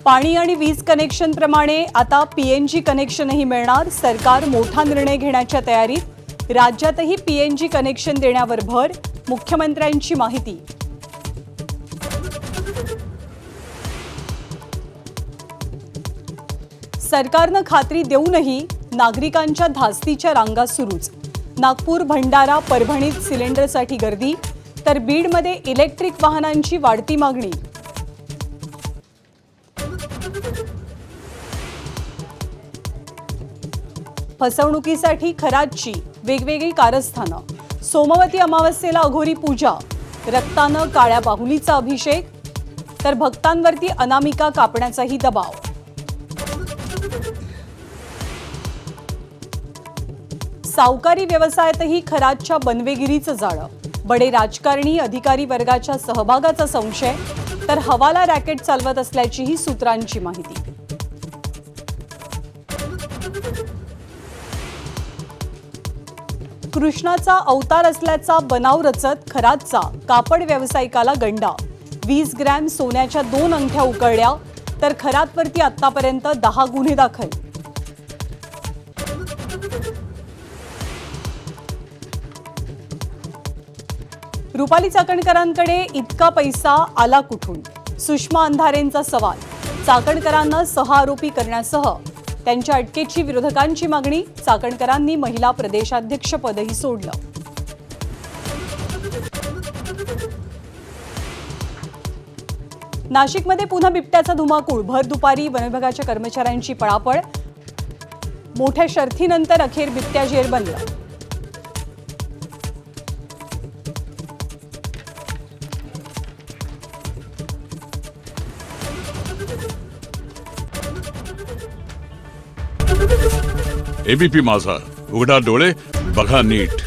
पाणी आणि वीज कनेक्शन प्रमाणे आता पीएनजी कनेक्शनही मिळणार। सरकार मोठा निर्णय घेण्याच्या तयारीत। राज्यातही पीएनजी कनेक्शन देण्यावर भर। मुख्यमंत्र्यांची माहिती। सरकारनं खात्री देऊनही नागरिकांच्या धास्तीच्या रांगा सुरूच। नागपूर, भंडारा, परभणीत सिलेंडरसाठी गर्दी, तर बीडमध्ये इलेक्ट्रिक वाहनांची वाढती मागणी। फसवणुकीसाठी खरातची वेगवेगळी कारस्थानं। सोमवती अमावस्येला अघोरी पूजा, रक्तानं काळ्या बाहुलीचा अभिषेक, तर भक्तांवरती अनामिका कापण्याचाही दबाव। सावकारी व्यवसायातही खरातच्या बनवेगिरीचं जाळं। बडे राजकारणी अधिकारी वर्गाच्या सहभागाचा संशय, तर हवाला रॅकेट चालवत असल्याचीही सूत्रांची माहिती। कृष्णाचा अवतार असल्याचा बनाव रचत खरातचा कापड व्यावसायिकाला गंडा। 20 ग्रॅम सोन्याच्या 2 अंगठ्या उकळल्या, तर खरातवरती आतापर्यंत 10 गुन्हे दाखल। रुपाली चाकणकरांकडे इतका पैसा आला कुठून? सुषमा अंधारेंचा सवाल। चाकणकरांना 6 आरोपी करण्यासह त्यांच्या अटकेची विरोधकांची मागणी। चाकणकरांनी महिला प्रदेशाध्यक्षपदही सोडलं। नाशिकमध्ये पुन्हा बिबट्याचा धुमाकूळ। भर दुपारी वनविभागाच्या कर्मचाऱ्यांची पळापळ। मोठ्या शर्थीनंतर अखेर बिबट्या जेरबंद। एबीपी माझा, उघडा डोळे बघा नीट।